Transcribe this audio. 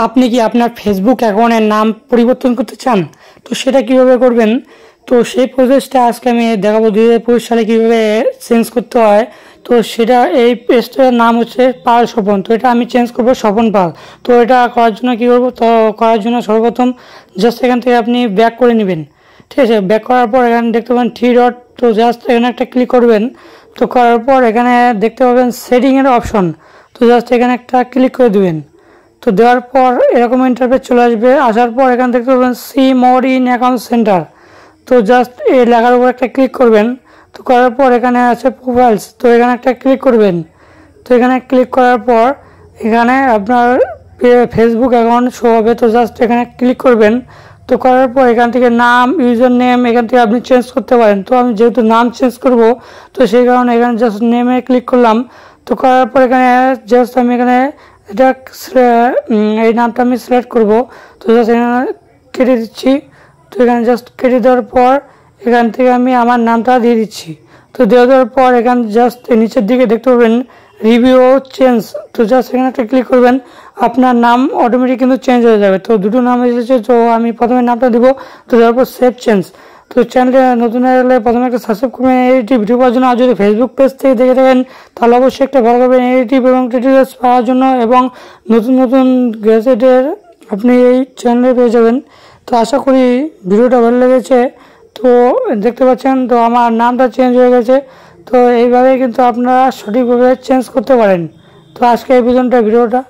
আপনি কি আপনার ফেসবুক অ্যাকাউন্টের নাম পরিবর্তন করতে চান? তো সেটা কিভাবে করবেন? তো সেই প্রসেসটা আজকে আমি দেখাবো 2025 সালে কিভাবে চেঞ্জ করতে হয়। তো সেটা এই পেজটার নাম হচ্ছে পাল স্বপন। তো এটা আমি চেঞ্জ করবো স্বপন পাল। তো এটা করার জন্য কী করবো? তো করার জন্য সর্বপ্রথম জাস্ট এখান থেকে আপনি ব্যাক করে নেবেন। ঠিক আছে, ব্যাক করার পর এখানে দেখতে পাবেন 3 ডট। তো জাস্ট এখানে একটা ক্লিক করবেন। তো করার পর এখানে দেখতে পাবেন সেটিংয়ের অপশন। তো জাস্ট এখানে একটা ক্লিক করে দেবেন। তো দেওয়ার পর এরকম ইন্টারফেস চলে আসবে। আসার পর এখানে দেখতে পাবেন see more in account centre. তো জাস্ট এই লেখার উপর একটা ক্লিক করবেন। তো করার পর এখানে আছে প্রোফাইলস। তো এখানে একটা ক্লিক করবেন। তো এখানে ক্লিক করার পর এখানে আপনার ফেসবুক অ্যাকাউন্ট শো হবে। তো জাস্ট এখানে ক্লিক করবেন। তো করার পর এখান থেকে নাম, ইউজার নেম এখান থেকে আপনি চেঞ্জ করতে পারেন। তো আমি যেহেতু নাম চেঞ্জ করব, তো সেই কারণে এখানে জাস্ট নেমে ক্লিক করলাম। তো করার পর এখানে জাস্ট আমি এখানে এটা এই নামটা আমি সিলেক্ট করব। তো জাস্ট এখানে কেটে দিচ্ছি। তো এখানে জাস্ট কেটে দেওয়ার পর এখান থেকে আমি আমার নামটা দিয়ে দিচ্ছি। তো দেওয়ার পর এখানে জাস্ট নিচের দিকে দেখতে পাবেন রিভিউ চেঞ্জ। তো জাস্ট এখানে একটা ক্লিক করবেন, আপনার নাম অটোমেটিক কিন্তু চেঞ্জ হয়ে যাবে। তো দুটো নাম এসেছে, তো আমি প্রথমে নামটা দিব। তো দেওয়ার পর সেভ চেঞ্জ। তো চ্যানেলে নতুন হলে প্রথমে একটা সাবস্ক্রাইব করবেন এইটি ভিডিও পাওয়ার জন্য। আর যদি ফেসবুক পেজ থেকে দেখে থাকেন তাহলে অবশ্যই একটা ফলো করবেন এইটিভ এবং টিটিএস পাওয়ার জন্য, এবং নতুন নতুন গ্যাজেটের আপনি এই চ্যানেলে পেয়ে যাবেন। তো আশা করি ভিডিওটা ভালো লেগেছে। তো দেখতে পাচ্ছেন তো আমার নামটা চেঞ্জ হয়ে গেছে। তো এইভাবে কিন্তু আপনারা সঠিকভাবে চেঞ্জ করতে পারেন। তো আজকে এই পর্যন্ত ভিডিওটা।